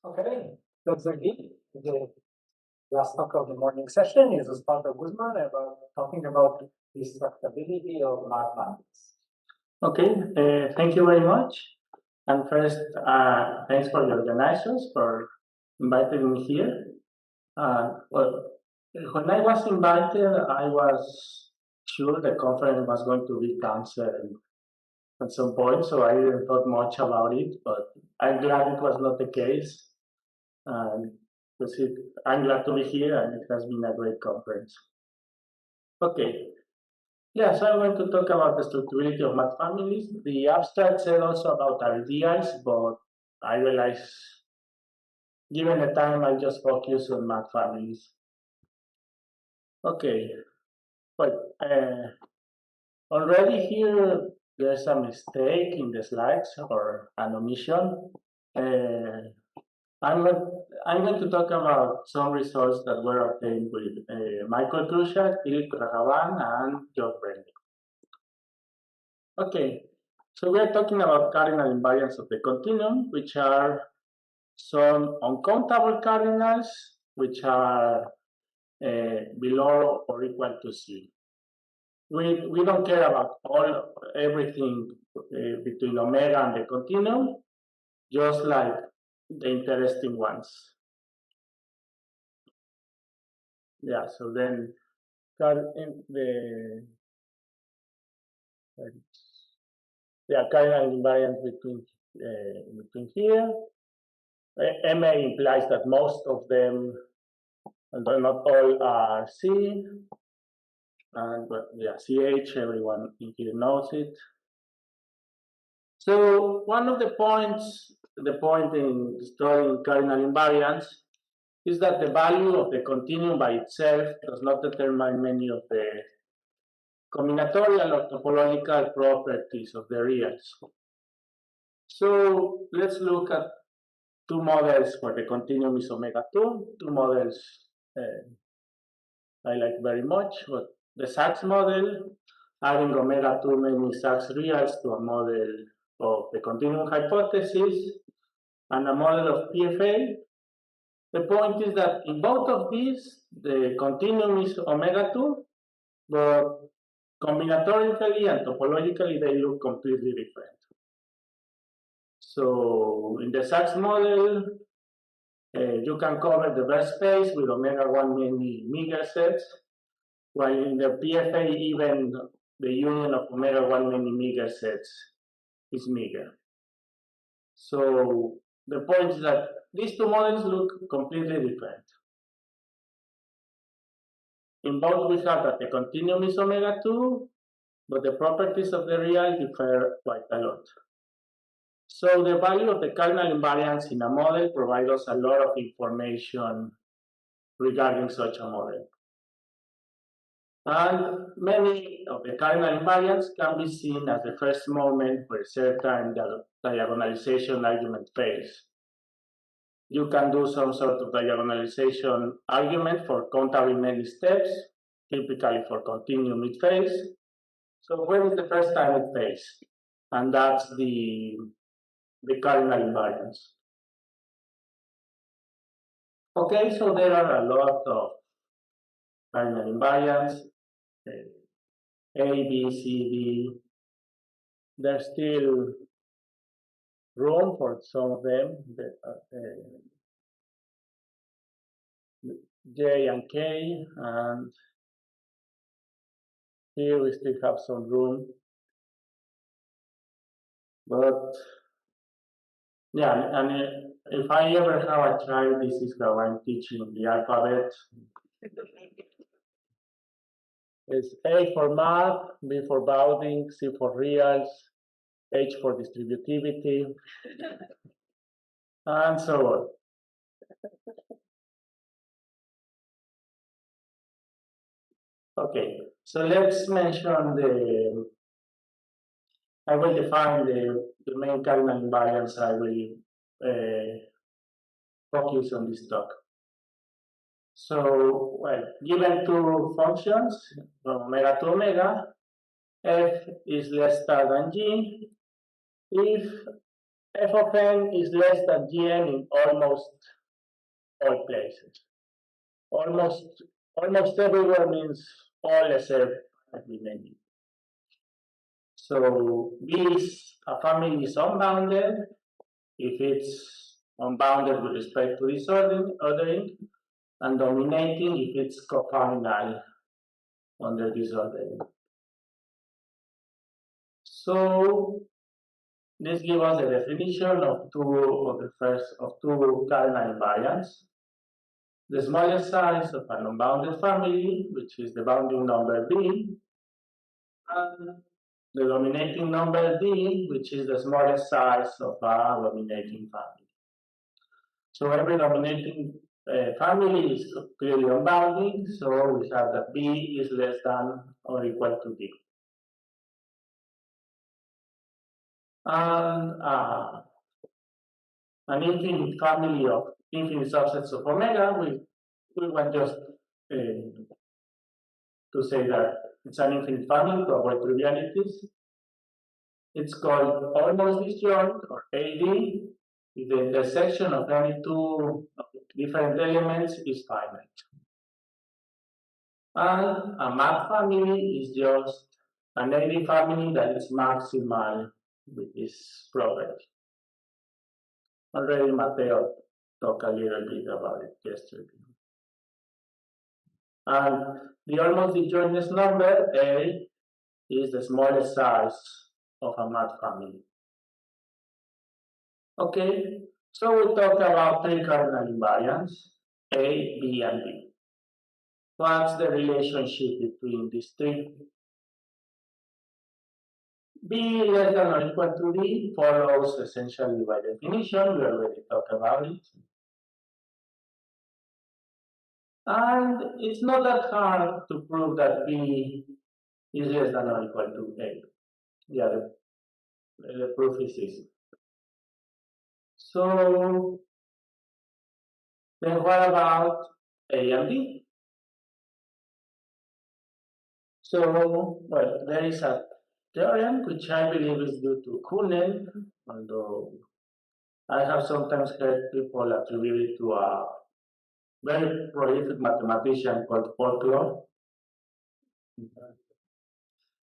Okay, that's again the last talk of the morning session is Osvaldo Guzmán about talking about destructibility of mathematics. Okay, thank you very much. And first, thanks for the organizers for inviting me here. Well, when I was invited, I was sure the conference was going to be canceled at some point, so I didn't thought much about it, but I'm glad it was not the case. Because I'm glad to be here and it has been a great conference. Okay, yeah, so I'm going to talk about the structurability of math families. The abstract said also about ideas, but I realize given the time, I'll just focus on math families. Okay, but already here there's a mistake in the slides or an omission. I'm going to talk about some results that were obtained with Michael Krushak, Philip Ragavan, and John Brennan. Okay, so we are talking about cardinal invariants of the continuum, which are some uncountable cardinals, which are below or equal to 0. We don't care about everything between omega and the continuum, just like the interesting ones. Yeah, so then the cardinal invariant between here. MA implies that most of them, although not all, are C. And but yeah, CH, everyone in here knows it. So one of the points, the point in studying cardinal invariants is that the value of the continuum by itself does not determine many of the combinatorial or topological properties of the reals. So let's look at two models where the continuum is omega 2, two models I like very much, but the Sachs model, adding omega 2 many Sachs reals to a model of the continuum hypothesis, and a model of PFA. The point is that in both of these, the continuum is omega 2, but combinatorically and topologically, they look completely different. So in the Sachs model, you can cover the verse space with omega 1 many meager sets, while in the PFA, even the union of omega 1 many meager sets is meager. So the point is that these two models look completely different. In both, we have that the continuum is omega 2, but the properties of the real differ quite a lot. So the value of the cardinal invariance in a model provides us a lot of information regarding such a model. And many of the cardinal invariants can be seen as the first moment where certain diagonalization argument fails. You can do some sort of diagonalization argument for countably many steps. Typically for continuum it fails. So when is the first time it fails? And that's the cardinal invariance. Okay, so there are a lot of cardinal invariants, A, B, C, D. There's still room for some of them, J and K, and here we still have some room. But yeah, and if I ever have a child, this is how I'm teaching the alphabet. It's A for math, B for bounding, C for reals, H for distributivity, and so on. Okay, so let's mention I will define the main cardinal invariants. I will focus on this talk. So, well, given two functions from omega to omega, f is less star than g if f of n is less than gn in almost all places. Almost everywhere means all except many. So a family is unbounded if it's unbounded with respect to ordering, and dominating if it's cofinal under this ordering. So this gives us a definition of two cardinal invariants. The smallest size of an unbounded family, which is the bounding number B, and the dominating number D, which is the smallest size of a dominating family. So every dominating family is clearly unbounding, so we have that B is less than or equal to D. And an infinite family of infinite subsets of omega, we want just to say that it's an infinite family to avoid trivialities. It's called almost disjoint, or AD, if the intersection of any two different elements is finite. And a map family is just an AD family that is maximal with this property. Already Mateo talked a little bit about it yesterday. And the almost disjointness number, A, is the smallest size of a map family. Okay, so we talked about three cardinal invariants, A, B, and D. What's the relationship between these three? B less than or equal to D follows essentially by definition. We already talked about it. And it's not that hard to prove that B is less than or equal to A. Yeah, the proof is easy. So then what about A and D? So, well, there is a theorem which I believe is due to Kuhnen, although I have sometimes heard people attribute it to a very prolific mathematician called Folklore.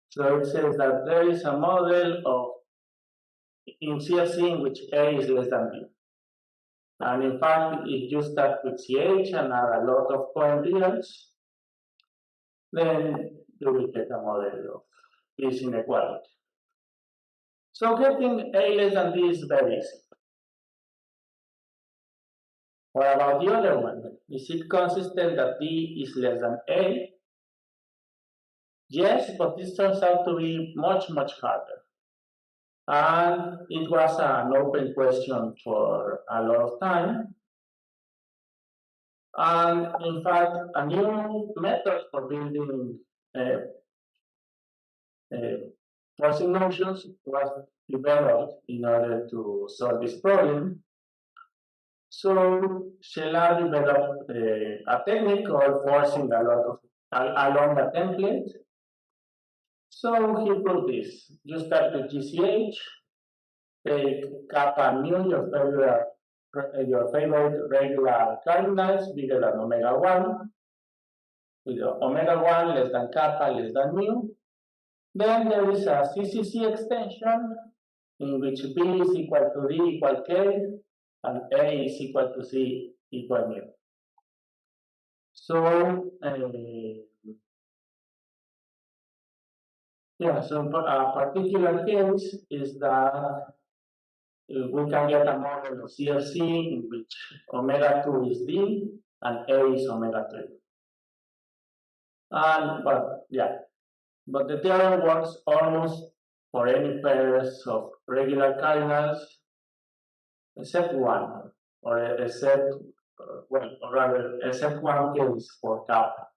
So it says that there is a model of in CFC in which A is less than B. And in fact, if you start with CH and add a lot of coincidence, then you will get a model of this inequality. So getting A less than D is very easy. What about the other one? Is it consistent that D is less than A? Yes, but this turns out to be much, much harder. And it was an open question for a lot of time. And in fact, a new method for building forcing notions was developed in order to solve this problem. So Shelar developed a technique called forcing along a template. So he proved this. You start with GCH, take kappa mu, your favorite regular cardinals bigger than omega 1, with omega 1 less than kappa less than mu. Then there is a CCC extension in which B is equal to D equal K, and A is equal to C equal mu. So, so a particular case is that we can get a model of CFC in which omega 2 is D and A is omega 3. But the theorem works almost for any pairs of regular cardinals except one, or except one case for kappa.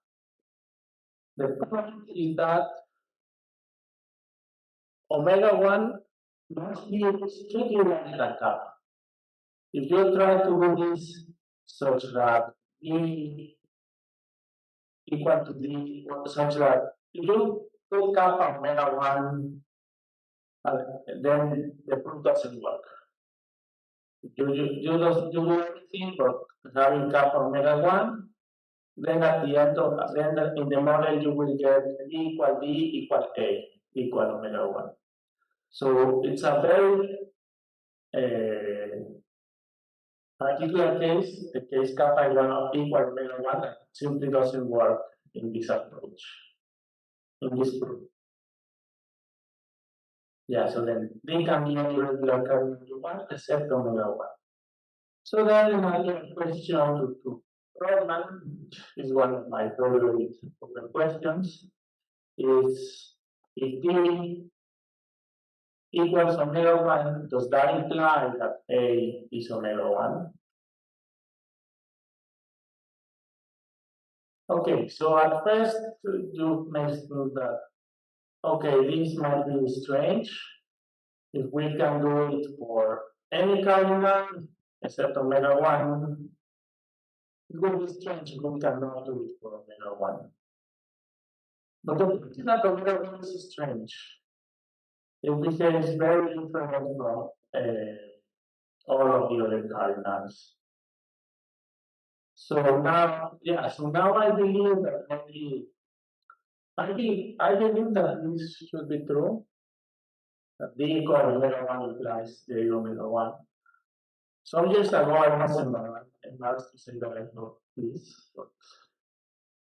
The point is that omega 1 must be strictly less than kappa. If you try to do this such that E equal to D, such that if you put kappa omega 1, then the proof doesn't work. You do everything, but having kappa omega 1, then at the end of, then in the model you will get D equal D equal A equal omega 1. So it's a very particular case, the case kappa equal omega 1 that simply doesn't work in this approach, in this proof. Yeah, so then D can be any regular curve you want except omega 1. So then another question to Rodman, which is one of my favorite open questions, is if D equals omega 1, does that imply that A is omega 1? Okay, so at first you may think that, okay, this might be strange. If we can do it for any cardinal except omega 1, it will be strange if we cannot do it for omega 1. But the point is that omega 1 is strange. It behaves very different from all of the other cardinals. So now, yeah, so now I believe that maybe, I believe that this should be true. That D equal omega 1 implies J omega 1. Some years ago, I was embarrassed to say that I know this, but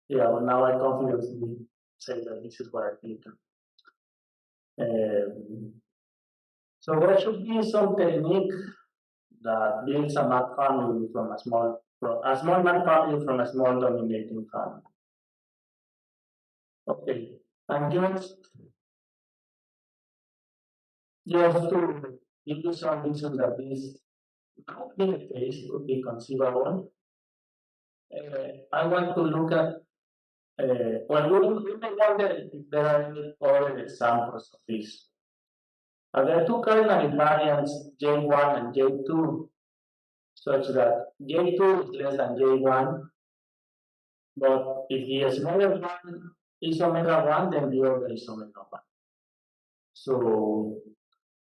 yeah, but now I confidently say that this is what I think. So there should be some technique that builds a map family from a small map family from a small dominating family. Okay, and just to give you some reason that this might be the case, could be conceivable. I want to look at well, we may wonder if there are any other examples of this. There are two cardinal invariants, J1 and J2, such that J2 is less than J1, but if the smaller one is omega 1, then the other is omega 1. So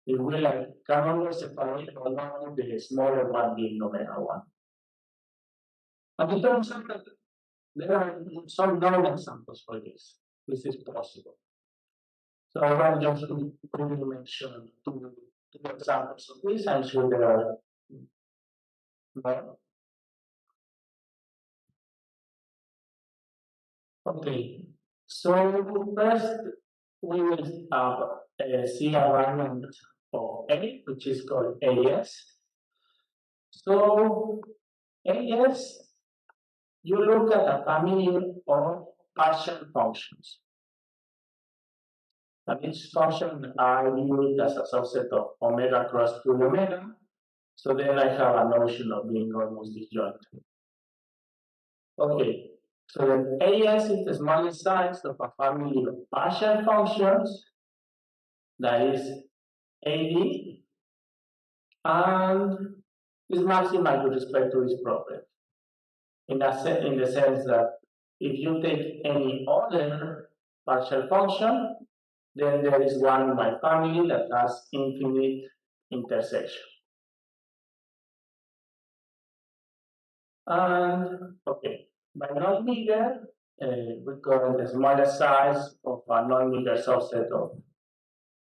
if we can always separate along the smaller one being omega 1. And it turns out that there are some known examples for this. This is possible. So I want just to quickly mention two examples of this. I'm sure there are more. Okay, so first we will see a variant of A, which is called AS. So AS, you look at a family of partial functions. And each function I view it as a subset of omega cross 2 omega. So then I have a notion of being almost disjoint. Okay, so then AS is the smallest size of a family of partial functions, that is AD, and is maximal with respect to its property. In the sense that if you take any other partial function, then there is one in my family that has infinite intersection. And okay, by non-meager, we call the smallest size of a non-meager subset of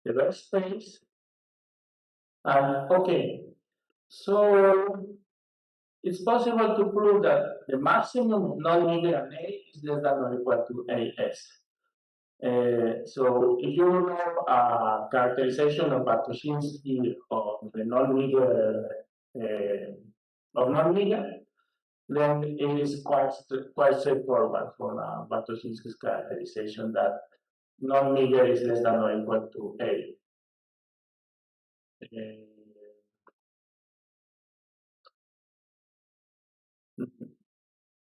the Weber space. And okay, so it's possible to prove that the maximum of non-meager and A is less than or equal to AS. So if you know a characterization of Bartoshinsky of the non-meager of non-meager, then it is quite straightforward for Bartoshinsky's characterization that non-meager is less than or equal to A.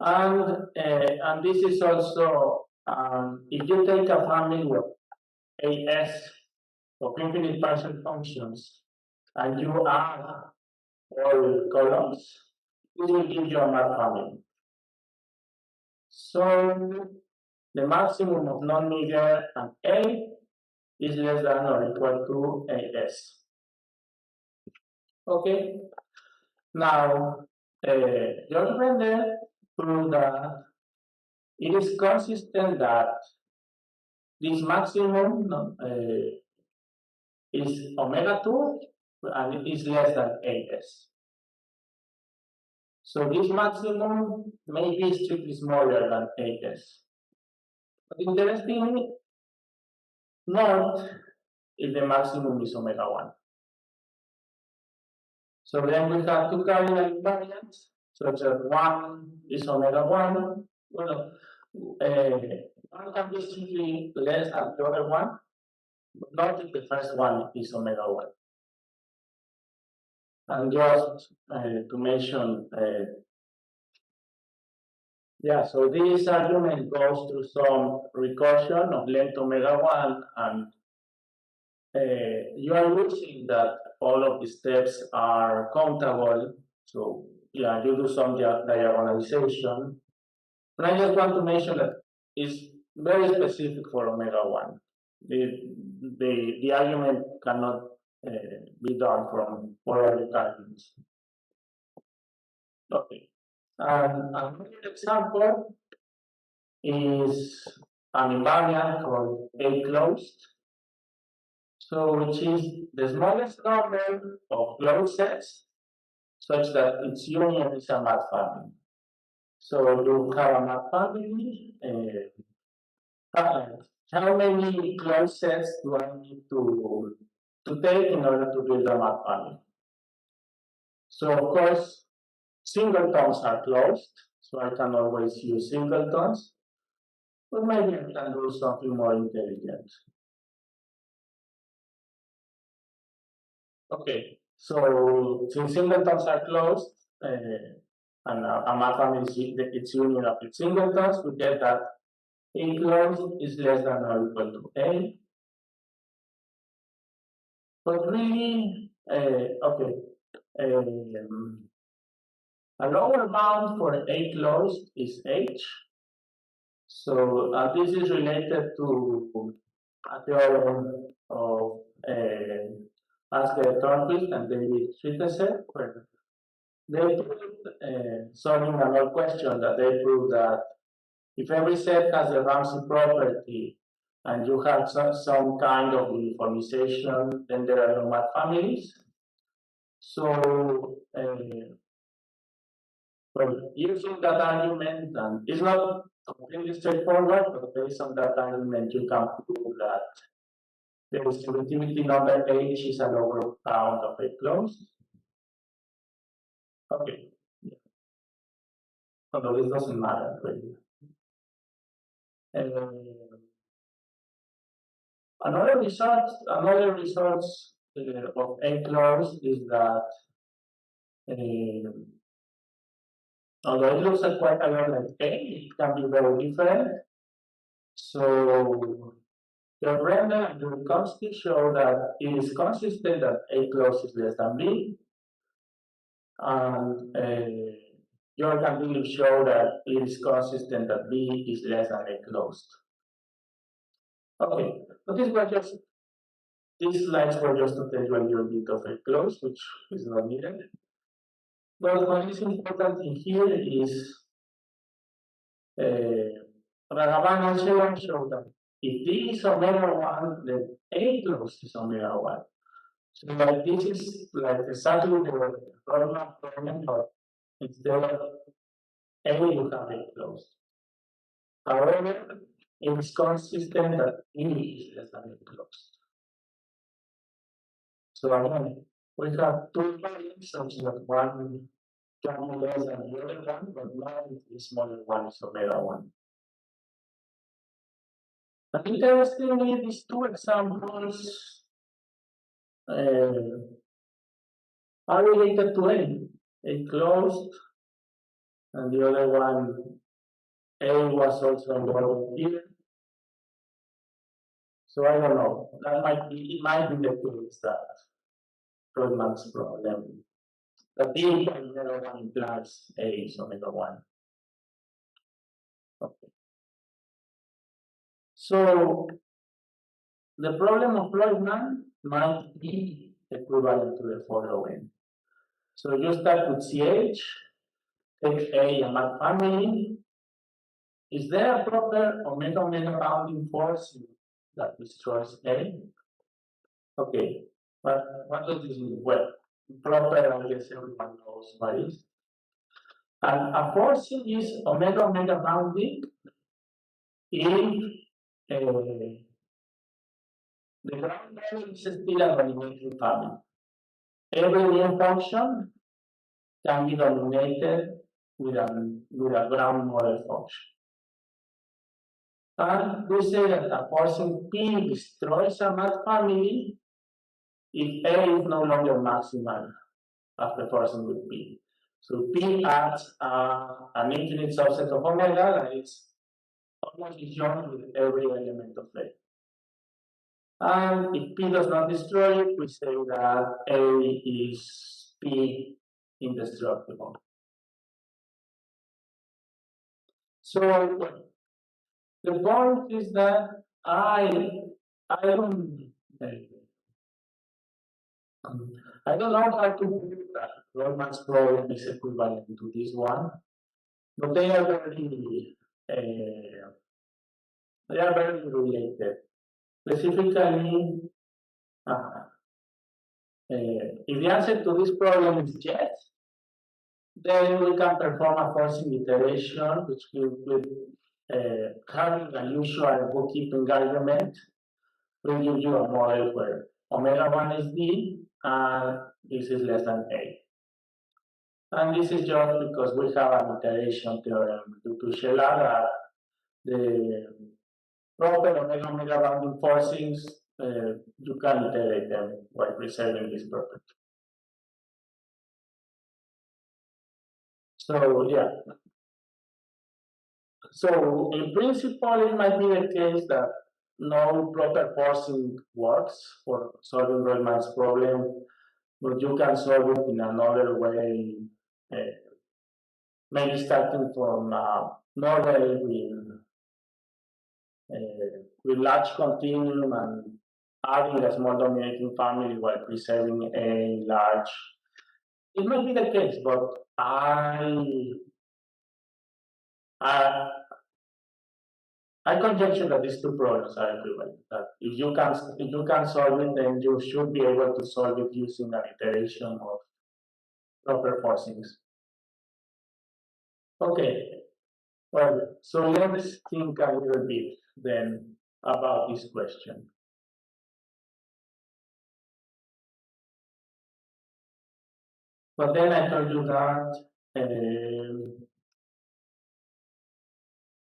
And this is also if you take a family of AS of infinite partial functions and you add all columns, it will give you a map family. So the maximum of non-meager and A is less than or equal to AS. Okay, Now, George Brenner proved that it is consistent that this maximum is omega 2 and it is less than 8s. So this maximum may be strictly smaller than 8s. But interestingly, not if the maximum is omega 1. So then we have two cardinal invariants, such that one is omega 1. Well, one can be simply less than the other one, but not if the first one is omega 1. And just to mention, so this argument goes through some recursion of length omega 1, and you are using that all of the steps are countable. So yeah, you do some diagonalization. And I just want to mention that it's very specific for omega 1. The argument cannot be done from other arguments. Okay. And another example is an invariant called A closed. So which is the smallest number of closed sets such that its union is a math family. So you have a math family. How many closed sets do I need to take in order to build a math family? So of course, singletons are closed, so I can always use singletons. But maybe I can do something more intelligent. Okay, so since singletons are closed, and a math family is its union of its singletons, we get that A closed is less than or equal to A. But really, okay, a lower bound for A closed is H. So this is related to a theorem of Asger Thornquist and David Schwitteser, where they proved, solving another question, that they proved that if every set has a Ramsey property and you have some kind of uniformization, then there are no math families. So, well, using that argument, and it's not completely straightforward, but based on that argument, you can prove that the distributivity number H is a lower bound of A closed. Okay. Yeah. Although this doesn't matter really. Another result of A closed is that although it looks like quite a lot like A, it can be very different. So the Brenner and Guzmán show that it is consistent that A closed is less than B, and York and Philip show that it is consistent that B is less than A closed. Okay, but these slides were just to tell you a little bit of A closed, which is not needed. But what is important in here is Ragavan and Sheldon show that if D is omega 1, then A closed is omega 1. So like this is like exactly the problem, but instead of A, you have A closed. However, it is consistent that E is less than A closed. So again, we have two variants such that one can be less than the other one, but now the smaller one is omega 1. And interestingly, these two examples are related to A closed, and the other one, A was also involved here. So I don't know. It might be the case that Guzmán's problem. The B omega 1 implies A is omega 1. Okay. So the problem of Guzmán might be equivalent to the following. So you start with CH, take A and map family. Is there a proper omega-omega bounding force that destroys A? Okay, but what does this mean? Well, proper, I guess everyone knows what it is. And a forcing is omega-omega bounding if the ground level is still a dominating family. Every new function can be dominated with a ground model function. And we say that a forcing P destroys a math family if A is no longer maximal after forcing with P. So P adds an infinite subset of omega that is almost disjoint with every element of A. And if P does not destroy it, we say that A is P indestructible. So the point is that I don't know how to prove that Guzmán's problem is equivalent to this one, but they are very related. Specifically, if the answer to this problem is yes, then we can perform a forcing iteration, which will having a usual bookkeeping argument will give you a model where omega 1 is D and this is less than A. And this is just because we have an iteration theorem due to Shelar that the proper omega-omega bounding forcings, you can iterate them while preserving this property. So yeah. So in principle, it might be the case that no proper forcing works for solving Guzmán's problem, but you can solve it in another way, maybe starting from model with large continuum and adding a small dominating family while preserving a large. It might be the case, but I conjecture that these two problems are equivalent. That if you can solve it, then you should be able to solve it using an iteration of proper forcings. Okay. Well, so let's think a little bit then about this question. But then I told you that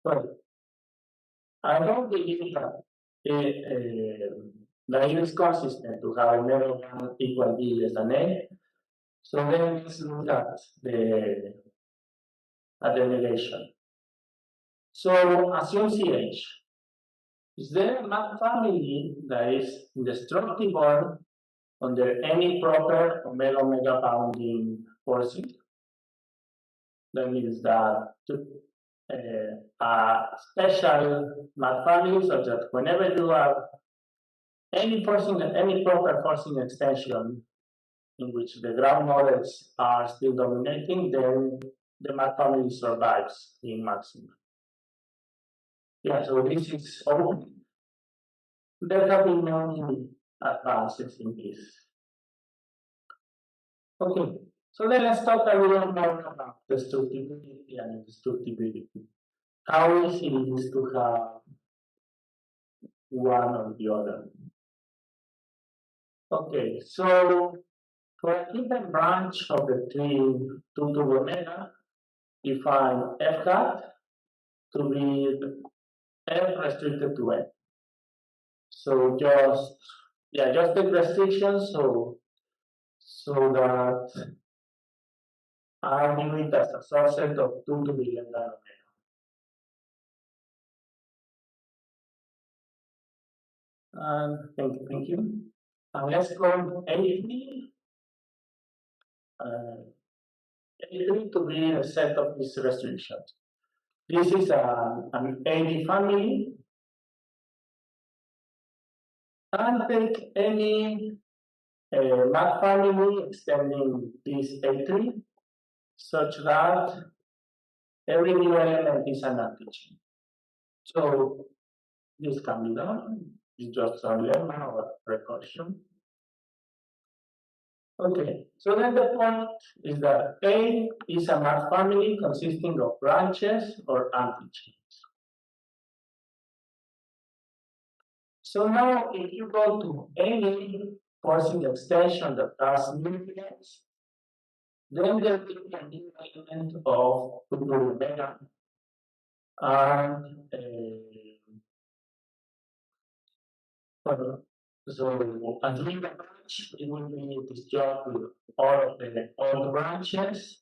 well, I don't believe that that it is consistent to have omega 1 equal B less than A. So then let's look at the negation. So assume CH. Is there a map family that is indestructible under any proper omega-omega bounding forcing? That means that a special map family such that whenever you have any proper forcing extension in which the ground models are still dominating, then the map family survives in maximum. Yeah, so this is open. There have been no advances in this. Okay, so then let's talk a little more about destructibility and indestructibility. How easy it is to have one or the other. Okay, so for a given branch of the tree 2 to omega, define f hat to be f restricted to n. So just take restrictions so that I view it as a subset of 2 to the less than omega. And thank you. And let's call A3 to be a set of these restrictions. This is an AD family. And take any a math family extending this A3 such that every new element is an antigen. So this can be done. It's just a lemma or recursion. Okay, so then the point is that A is a math family consisting of branches or antigens. So now if you go to any forcing extension that has nucleons, then there will be a new element of omega and so until the branch, it will be disjoint with all the branches,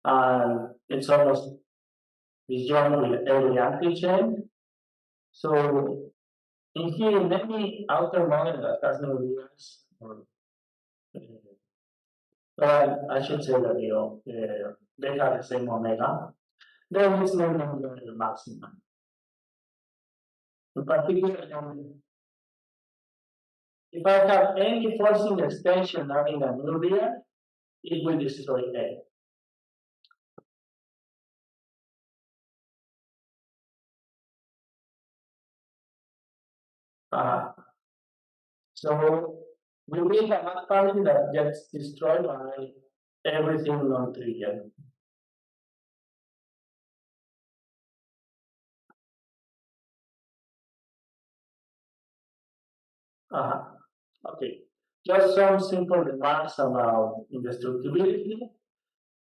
and it's almost disjoint with every antigen. So in here, in any outer model that has no layers, or I should say that they have the same omega, then it's no longer the maximum. In particular, if I have any forcing extension having a new layer, it will destroy A. So we will have a family that gets destroyed by everything non-trivial. Okay, just some simple remarks about indestructibility.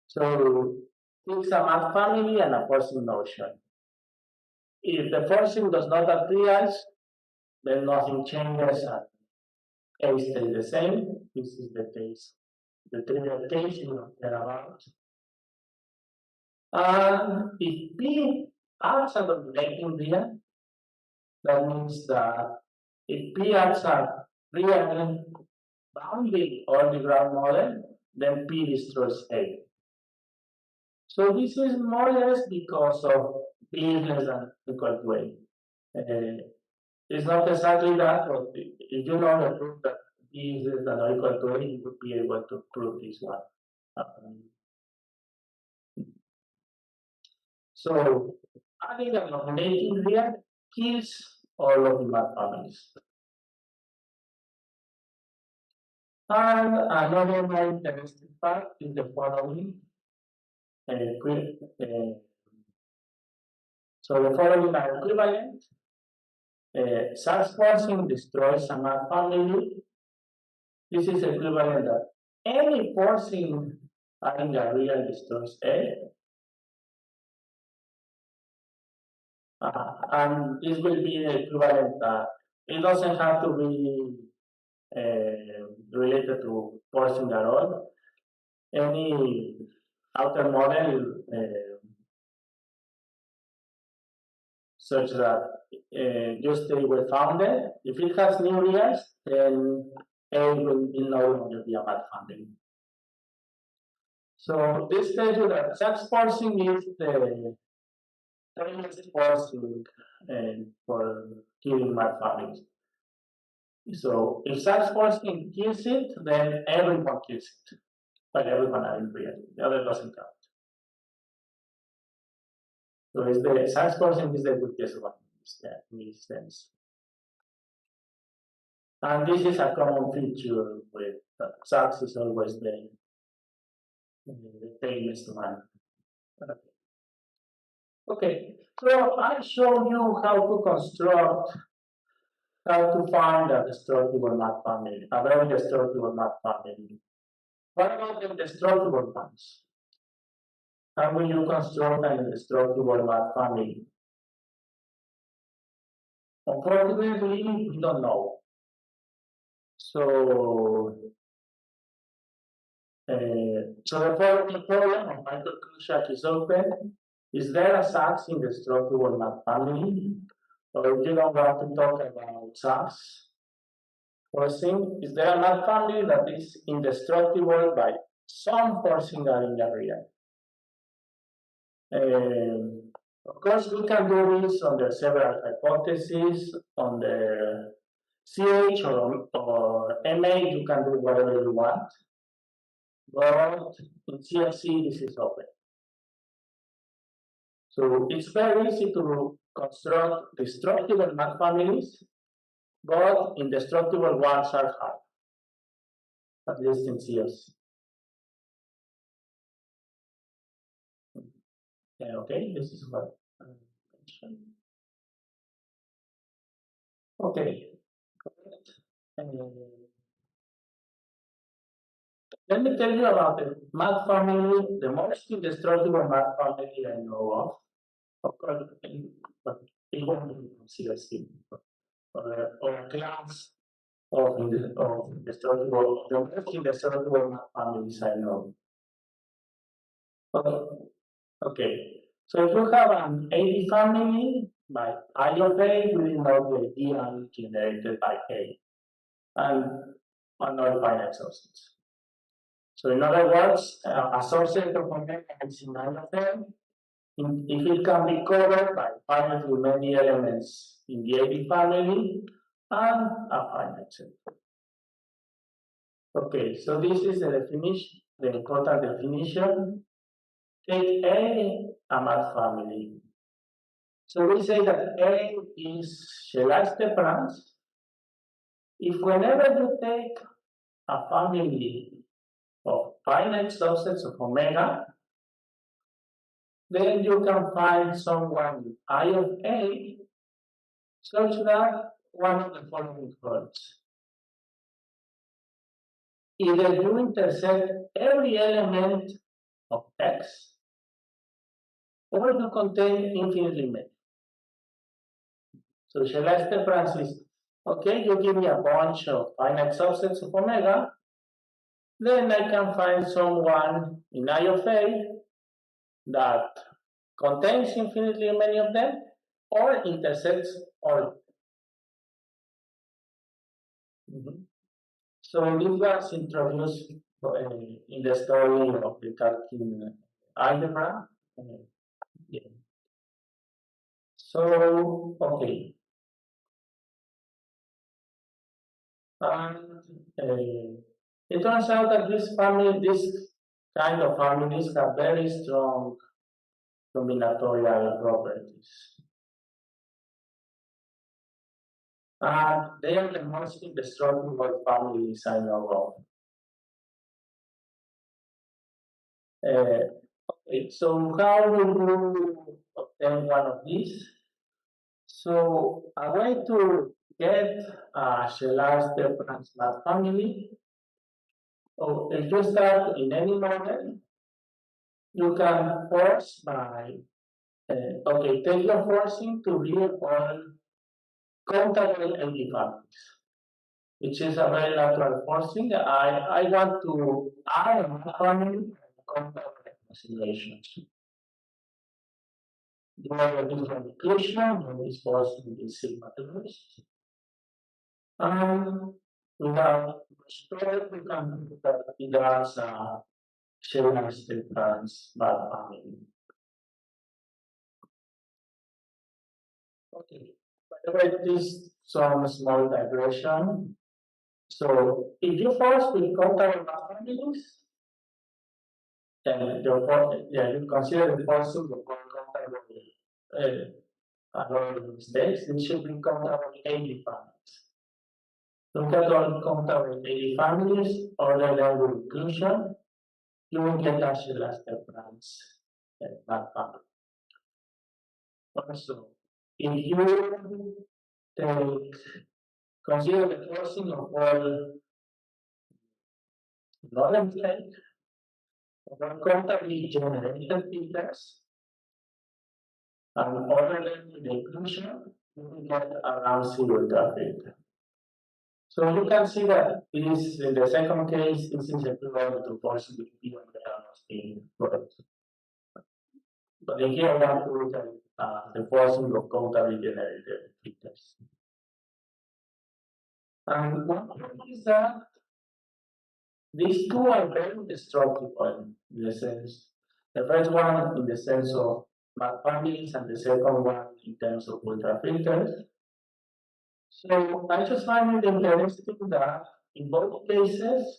So it's a math family and a forcing notion. If the forcing does not appear, then nothing changes and A stays the same. This is the case, the trivial case you know about. And if P acts as a dominating real, that means that if P acts as real bounding or the ground model, then P destroys A. So this is more or less because of P is less than equal to A. It's not exactly that, but if you know the proof that P is less than or equal to A, you would be able to prove this one. So adding a dominating real kills all of the math families. And another more interesting fact is the following. So the following are equivalent. Such forcing destroys a math family. This is equivalent that any forcing adding a real destroys A. And this will be the equivalent that it doesn't have to be related to forcing at all. Any outer model such that just A will founded. If it has new reals, then A will no longer be a math family. So this tells you that such forcing is the famous forcing for killing math families. So if such forcing kills it, then everyone kills it. But everyone are in real. The other doesn't count. So it's the such forcing is the weakest one in this sense. And this is a common feature with SACS is always the famous one. Okay, so I showed you how to construct, how to find a destructible math family, a very destructible math family. What about the indestructible ones? How will you construct an indestructible math family? Unfortunately, we don't know. So the following problem of Michael Krushak is open. Is there a SACS indestructible math family? Or if you don't want to talk about SACS forcing, is there a math family that is indestructible by some forcing adding a real? Of course, we can do this under several hypotheses, under CH or MA, you can do whatever you want. But in CFC, this is open. So it's very easy to construct destructible math families, but indestructible ones are hard, at least in CFC. Okay, this is what I mentioned. Okay. Let me tell you about the math family, the most indestructible math family I know of. Of course, but it won't be considered or a class of indestructible, the most indestructible math families I know. Okay. So if you have an A family by I of A, we know the ideal generated by A and unknown finite subsets. So in other words, a subset of omega is in I of A. If it can be covered by finitely many elements in the A family and a finite set. Okay, so this is the definition, the important definition. Take A math family. So we say that A is Shelal-Stepranz if whenever you take a family of finite subsets of omega, then you can find someone I of A such that one of the following holds. Either you intersect every element of X, or you contain infinitely many. So Shelal-Stepranz is, okay, you give me a bunch of finite subsets of omega, then I can find someone in I of A that contains infinitely many of them or intersects all of them. So this was introduced in the story of the Tarkin algebra. Yeah. So, okay. And it turns out that this kind of families have very strong combinatorial properties. And they are the most indestructible families I know of. Okay, so how will you obtain one of these? So a way to get a Shelal-Stepranz math family, if you start in any model, you can force by, okay, take your forcing to be all countable AD families, which is a very natural forcing. I want to add a math family of countable oscillations. You have a different equation, and this forcing is sigma to this. We have spread, we can put that it has a Shelal-Stepranz math family. Okay, by the way, this some small digression. So if you force with countable math families, then you consider the forcing of countable other mistakes, it should be countable AD families. Look at all countable AD families, order them with inclusion, you will get a Shelal-Stepranz math family. Also, if you consider the forcing of all non-empiric or uncountably generated filters and order them with the inclusion, you will get around zero filter. So you can see that this, in the second case, this is equivalent to forcing the P on the downstream product. But in here, we have to look at the forcing of countably generated filters. And one thing is that these two are very destructible in the sense. The first one in the sense of math families, and the second one in terms of ultrafilters. So I just find it interesting that in both cases,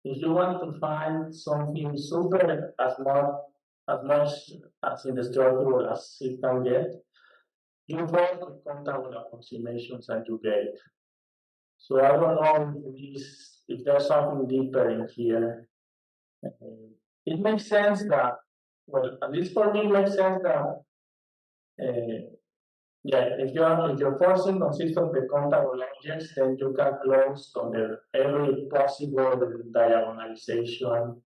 if you want to find something super as much as in the structure as it can get, you have the contact with approximations that you get. So I don't know if there's something deeper in here. It makes sense that, well, at least for me, it makes sense that, yeah, if your forcing consists of the countable objects, then you can close under every possible diagonalization.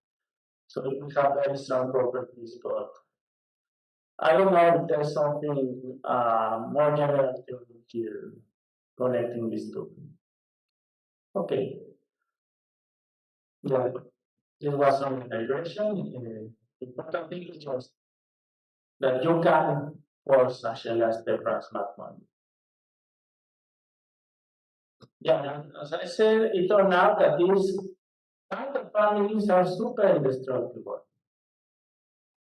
So it will have very strong properties, but I don't know if there's something more general here connecting these two. Okay. Yeah, this was some digression. The important thing is just that you can force a shell as the plasma one. Yeah, as I said, it turned out that these kind of families are super indestructible.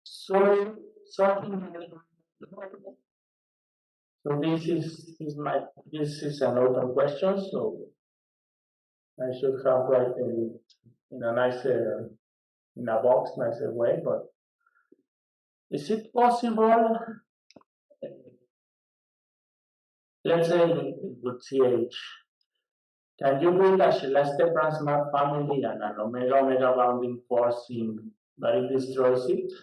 So something so this is an open question, so I should have like in a nicer in a box, nicer way, but is it possible, let's say with CH, can you build a Celeste Brandsmart family and an omega omega bounding forcing but it destroys it?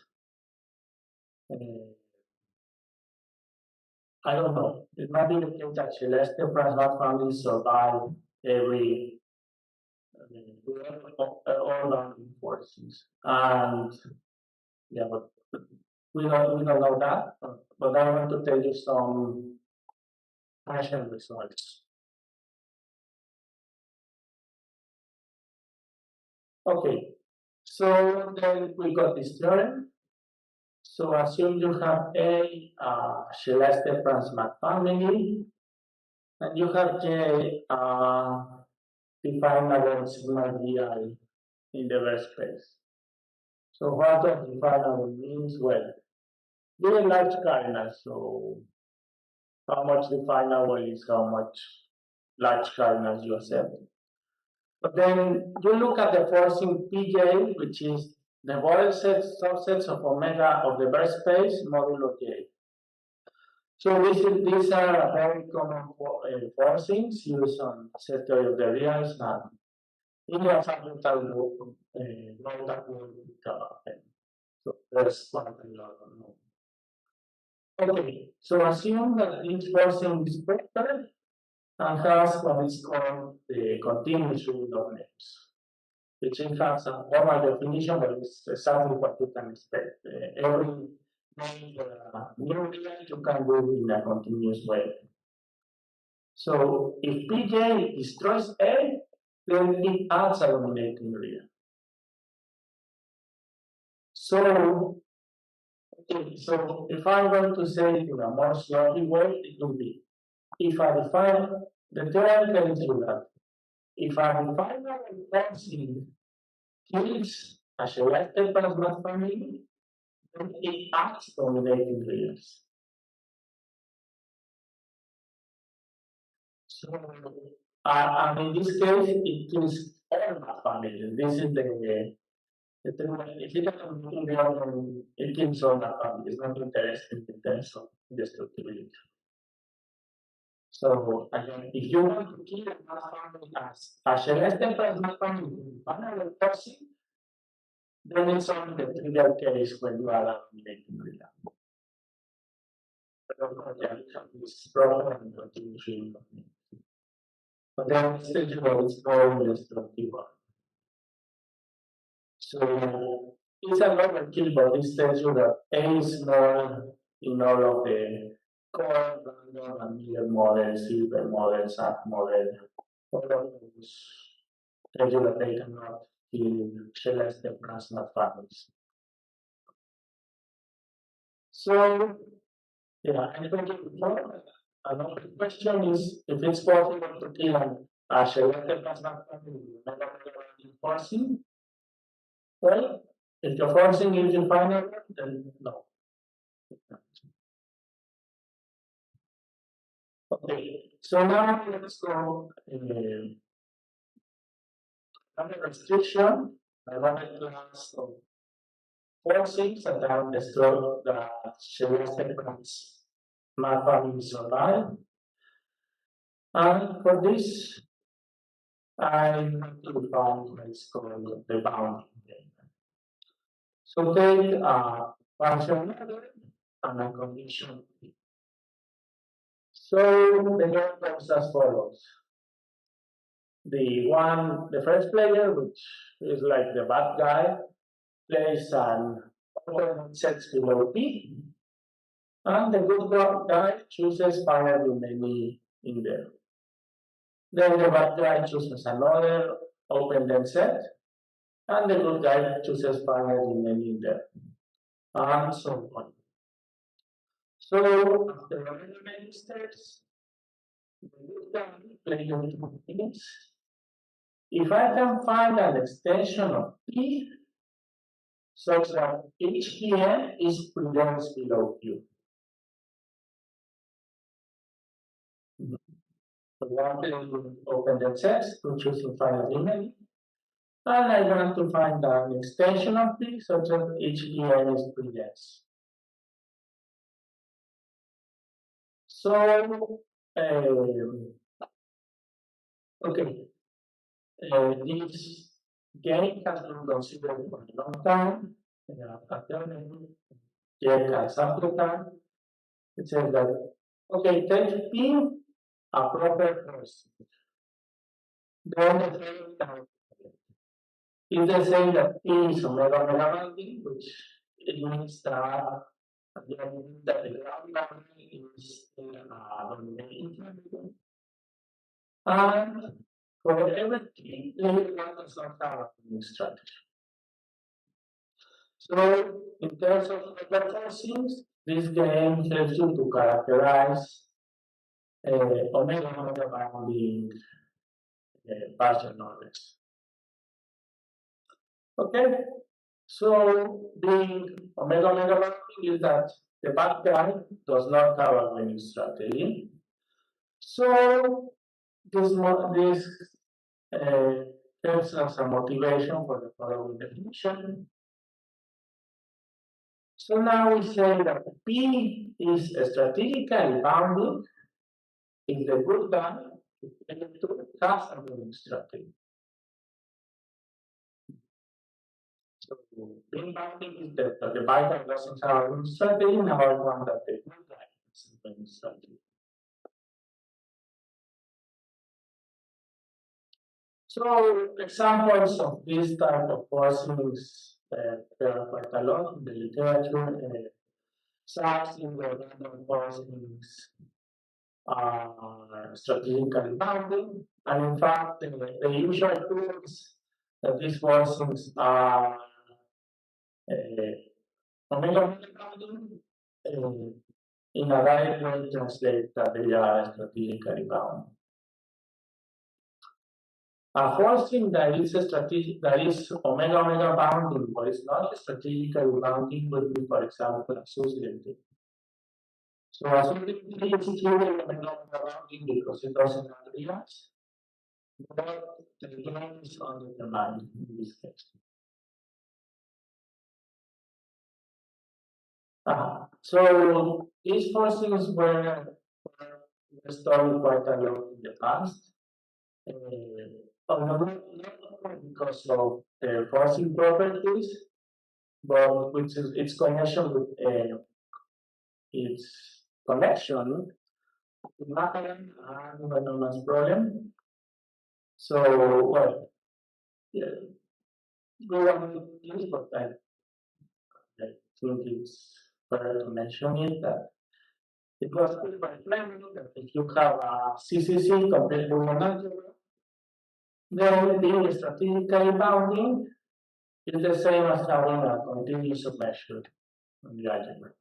I don't know. It might be the case that Celeste Brandsmart families survive every all bounding forces. And yeah, but we don't know that. But I want to tell you some partial results. Okay, so then we got this theorem. So assume you have a Celeste Brandsmart family, and you have J definable sigma Gi in the verse space. So what does definable means? Well, very large cardinal, so how much definable is how much large cardinals you accept. But then you look at the forcing Pj, which is the Borel set subsets of omega of the verse space modulo J. So these are very common forcings used on set theory of the reals and in your fundamental group, that will happen. So that's one thing I don't know. Okay, so assume that each forcing is vector and has what is called the continuous rule of names, which has a formal definition, but it's exactly what you can expect. Every name new real you can do in a continuous way. So if Pj destroys A, then it adds a dominating real. So, okay, so if I'm going to say it in a more sloppy way, it will be if I define the theorem tells you that if I define a forcing kills a selected Brandsmart family, then it acts dominating reals. So, and in this case, it kills all my families. This is if it doesn't do the other, it kills all my families. It's not interesting in terms of destructibility. So again, if you want to kill a family as a selected Brandsmart family in final forcing, then it's only the trivial case when you are dominating real. This problem and continuation. But then still it's more destructive. So it's a overkill, but this tells you that A is more in all of the core, random, and Miller models, Silver model, SAC model, all of those tell you that they cannot kill Celeste Brandsmart families. So, yeah, and another question is if it's possible to kill a Celeste Brandsmart family with forcing. Well, if the forcing is definable, then no. Okay, So now let's go under restriction, another class of forcings that are destroyed the Shelley math family survive. And for this, I want to find what is called the bounding. So take a function method and a condition. So the game goes as follows. The first player, which is like the bad guy, plays an open sets below P, and the good guy chooses finally many in there. Then the bad guy chooses another open set, and the good guy chooses finally many in there, and so on. So after many steps, the good guy plays two things. If I can find an extension of P such that each Pn is prudence below Q. So one will open the sets to choose infinitely many. And I want to find an extension of P such that each Pn is prudence. So, okay, this game has been considered for a long time. As time. It says that, okay, take P a proper person. Then the thing that if they say that P is omega bounding, which it means that the ground boundary is dominating. And for every T, you want some kind of strategy. So in terms of other forcings, this game helps you to characterize omega bounding partial knowledge. Okay, so being omega bounding is that the bad guy does not have a winning strategy. So this helps as a motivation for the following definition. So now we say that P is strategically bounding if the good guy has a winning strategy. So being bounding is that the bad guy doesn't have a winning strategy, now I want that the good guy has a winning strategy. So examples of this type of forcings there are quite a lot in the literature. Such in the random forcings are strategically bounding, and in fact, the usual tools that these forcings are omega bounding in a direct way translate that they are strategically bound. A forcing that is omega bounding, but is not strategically bounding, would be, for example, associative. So associative is clearly omega bounding because it doesn't have reals, but the game is undetermined in this case. So these forcings were studied quite a lot in the past. Not because of the forcing properties, but which is its connection with its connection with Macaron and Banana's problem. So, well, yeah, go on with this, but I think it's better to mention it that it was put by Fleming that if you have a CCC compared to an algebra, then being strategically bounding is the same as having a continuous measure on the algebra.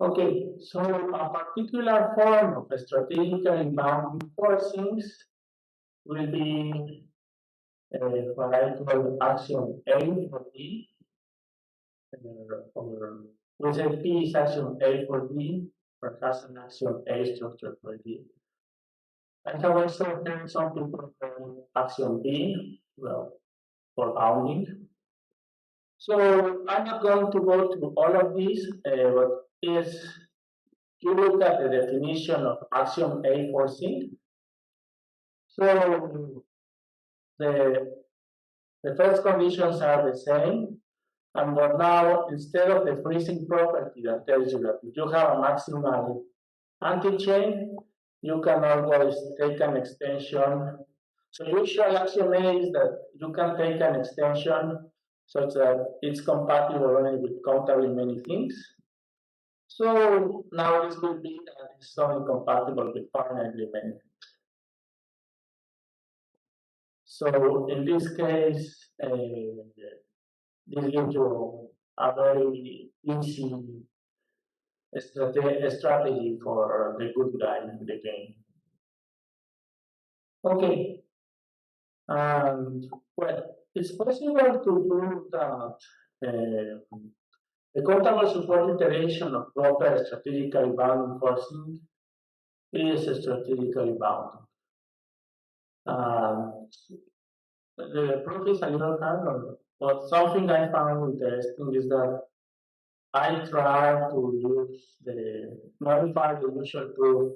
Okay, so a particular form of strategically bounding forcings will be what I call axiom A for D, or we say P is action A for D, or has an action A structure for D. I have also heard some people call action B, well, for bounding. So I'm not going to go through all of these, but is you look at the definition of axiom A for C. So the first conditions are the same, but now instead of the freezing property that tells you that if you have a maximal anti-chain, you can always take an extension. So usual axiom A is that you can take an extension such that it's compatible only with countably many things. So now this will be that it's only compatible with finitely many things. So in this case, this gives you a very easy strategy for the good guy in the game. Okay. Well, it's possible to do that the countable support iteration of proper strategically bound forcing is strategically bound. The proof is a little hard, but something I found interesting is that I try to modify the usual proof,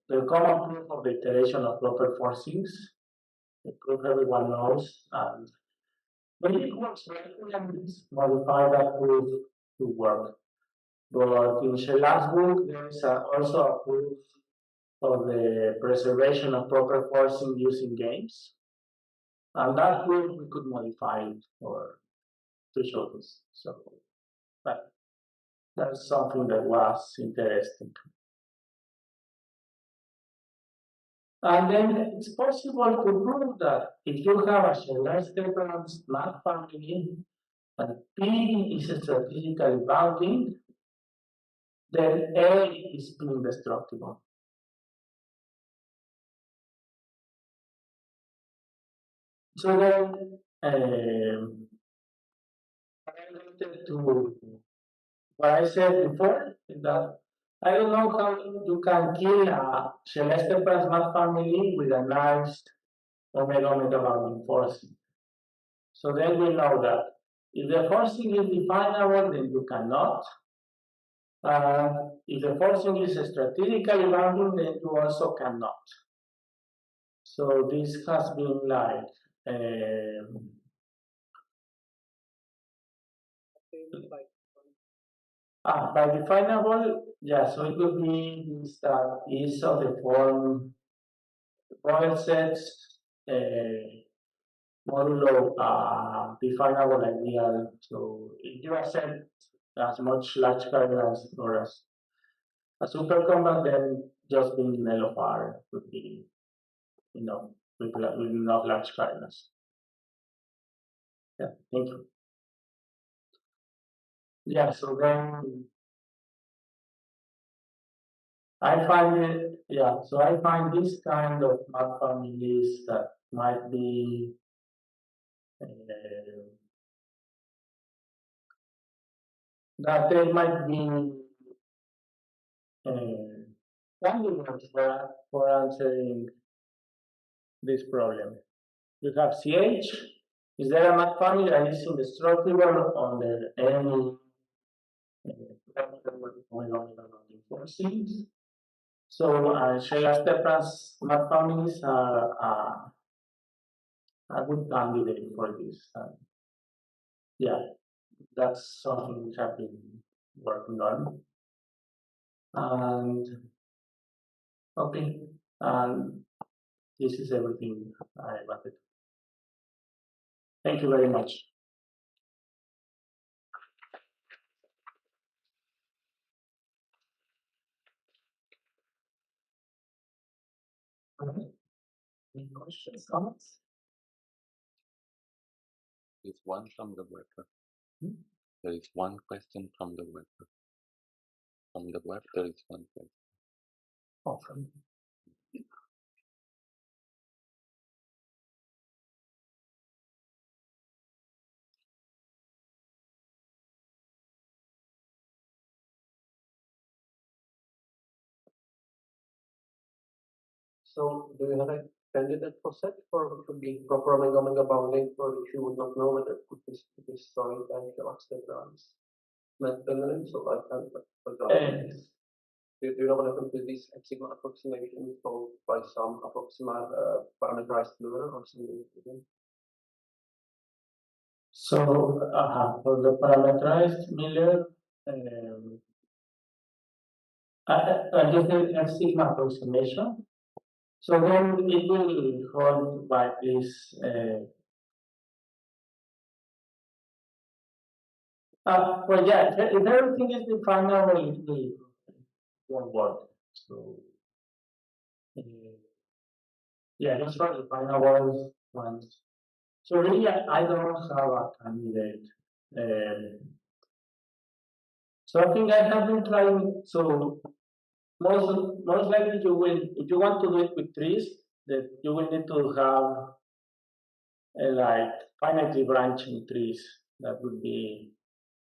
the common proof of the iteration of proper forcings, the proof everyone knows, and when it works right, we can modify that proof to work. But in Shelar's book, there is also a proof of the preservation of proper forcing using games. And that proof we could modify it to show this. So that's something that was interesting. And then it's possible to prove that if you have a Shelar-Stefan's math family and P is strategically bounding, then A is indestructible. So then, related to what I said before, that I don't know how you can kill a Celeste Plasma family with a nice omega bounding forcing. So then we know that if the forcing is definable, then you cannot. If the forcing is strategically bounding, then you also cannot. So this has been like by definable, yeah, so it would be this that is of the form model sets modulo definable ideal. So if you accept as much large cardinals or as a supercompact, then just being L of R would be enough with enough large cardinals. Yeah, thank you. Yeah, so then I find it, yeah, so I find this kind of math families that might be that they might be candidates for answering this problem. You have CH. Is there a math family that is indestructible under any forcings? So Shelar-Stefan's math families are a good candidate for this. Yeah, that's something we have been working on. And okay, and this is everything I wanted. Thank you very much. Any questions, comments? There's one from the web. There is one question from the web. From the web, there is one question. Oh, from So do you have a candidate for such, or to be programming omega bounding, for which you would not know whether it could be destroyed by the oxidant runs? So I can, for example, do you know what happens with these sigma approximations followed by some approximate parameterized Miller or something? So for the parameterized Miller, I just did F sigma approximation. So then it will hold by this. Well, yeah, if everything is definable, it won't work. So, yeah, that's for the final ones. So really, I don't have a candidate. So I think I have been trying. So most likely you will, if you want to do it with trees, that you will need to have like finitely branching trees. That would be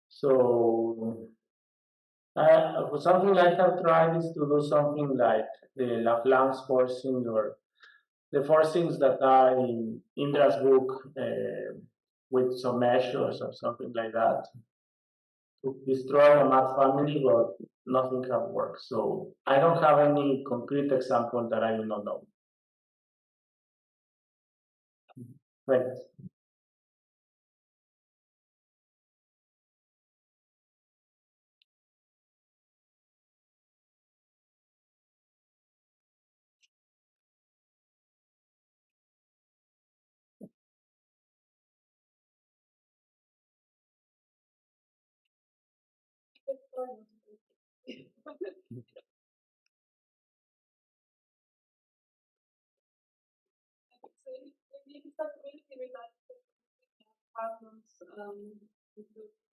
so. Something I have tried is to do something like the Laplace forcing or the forcings that are in Indra's book with some measures or something like that to destroy a math family, but nothing have worked. So I don't have any concrete example that I do not know. Right. The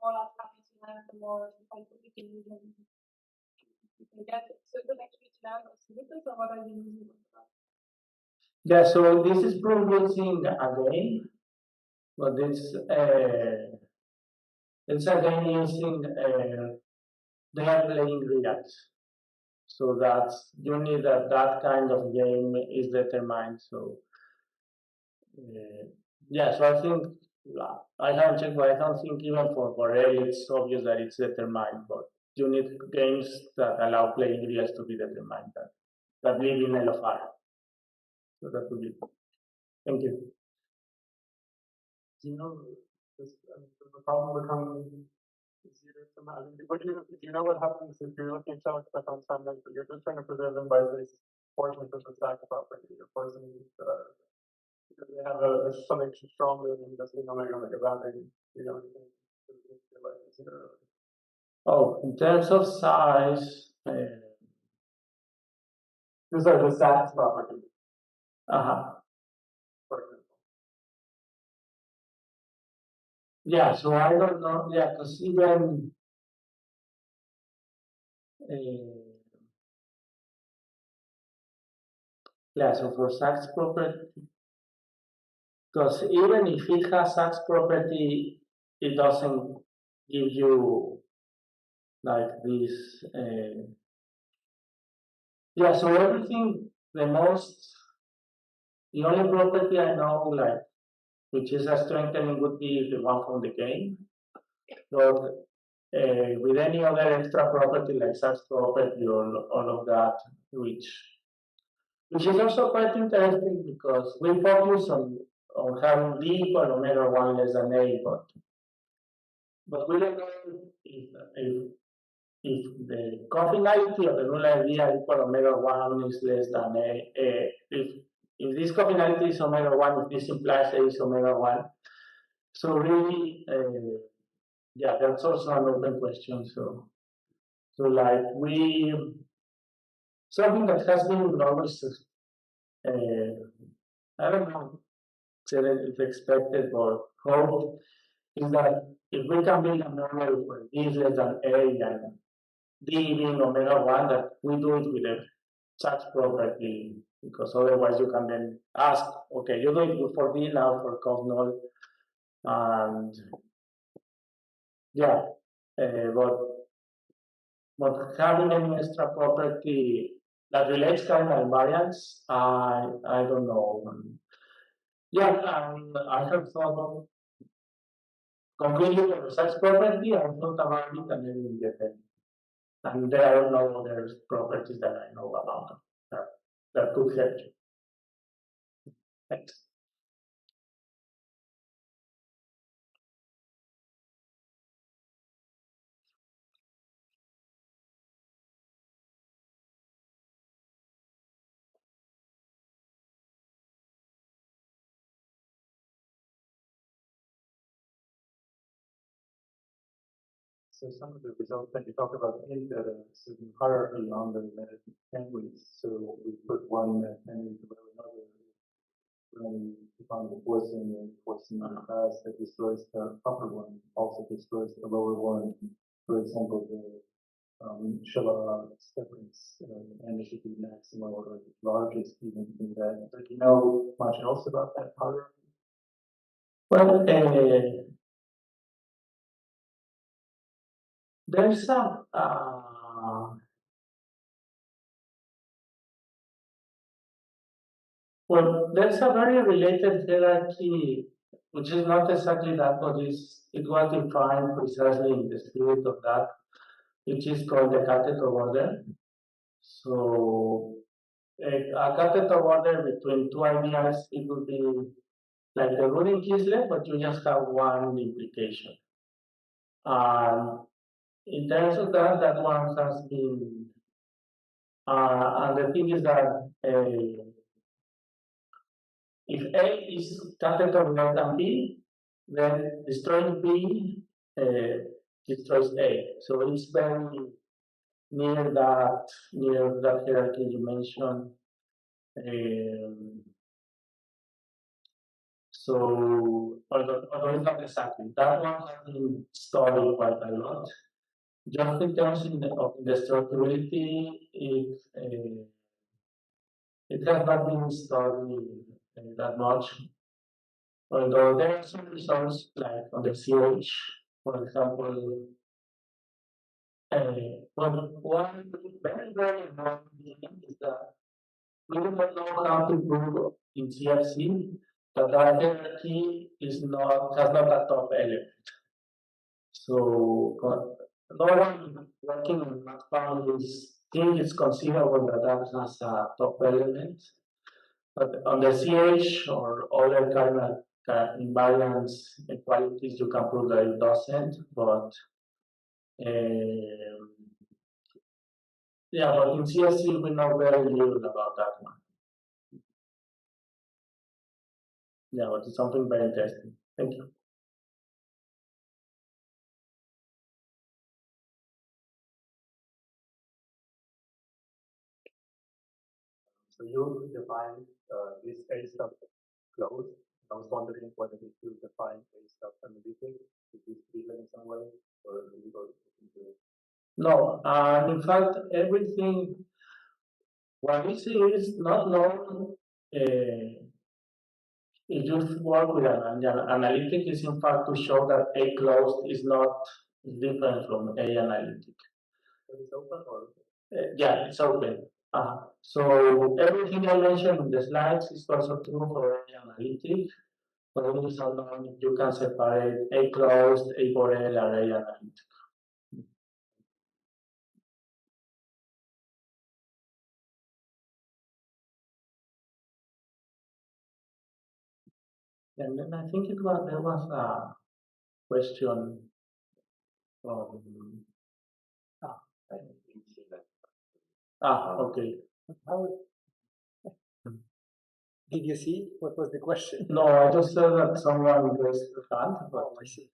more large patterns you have, the more scientific you can get. So is it actually generic or synthesis, or what are you using for that? Yeah, so this is producing again, but it's again using they are playing reals. So that's you need that kind of game is determined. So yeah, so I think I haven't checked, but I don't think even for Borel it's obvious that it's determined. But you need games that allow playing reals to be determined that live in LFR. So that would be. Thank you. Do you know the problem becomes easier to manage? But do you know what happens if you're looking at challenge stuff on timelines, but you're just trying to preserve them by these portions of the stack property, or portions because they have something stronger than just omega bounding, you know, Oh, in terms of size, these are the stats property, for example. yeah, so I don't know, yeah, because even yeah, so for Sachs property, because even if it has Sachs property, it doesn't give you like this. Yeah, so everything, the only property I know, like, which is a strengthening, would be the one from the game. But with any other extra property like Sachs property or all of that, which is also quite interesting because we focus on having D equal omega 1 less than A, but we don't know if the cofinality of the null idea equal omega 1 is less than A, if this cofinality is omega 1, if this implies A is omega 1. So really, yeah, that's also an open question. So like something that has been always, I don't know if expected or hoped, is that if we can build a model for D is less than A and D being omega 1, that we do it with a Sachs property, because otherwise you can then ask, okay, you do it for D now for cos null, and yeah, but having any extra property that relates cardinal invariance, I don't know. Yeah, I have thought of completely the research property. I thought about it and then get it. And there are no other properties that I know about that could help you. Thanks. So some of the results that you talk about in the certain hierarchy on the memories. So we put one memory below another. When you find the forcing in the class that destroys the upper one, also destroys the lower one. For example, the Shiva difference and it should be maximal or largest even in that. Do you know much else about that hierarchy? Well, there's some well, there's a very related hierarchy, which is not exactly that, but it was defined precisely in the spirit of that, which is called the catheter order. So a catheter order between two ideas, it would be like the rooting Kisler, but you just have one implication. And in terms of that, that one has been, and the thing is that if A is catheter less than B, then destroying B destroys A. So it's very near that hierarchy you mentioned. So, although it's not exactly, that one has been studied quite a lot. Just in terms of indestructibility, it has not been studied that much. Although there are some results like on the CH, for example, one very important thing is that we do not know how to prove in CFC that that hierarchy has not a top element. So no one working on that found think it's conceivable that that has a top element. But on the CH or other cardinal invariance equalities, you can prove that it doesn't. But yeah, but in CSC we know very little about that one. Yeah, but it's something very interesting. Thank you. So you define this A stuff closed. I was wondering whether you should define A stuff analytic. Is this treated in some way, or do you go into it? No, in fact, everything what we see is not known. If you work with an analytic, is in fact to show that A closed is not different from A analytic. So it's open or? Yeah, it's open. So everything I mentioned in the slides is also true for A analytic. But it is unknown if you can separate A closed, A for L, or A analytic. And then I think there was a question from okay. Did you see what was the question? No, I just said that someone raised their hand. But I see.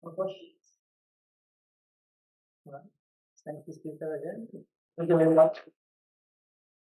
More questions? All right. Thank you, speaker, again. Thank you very much.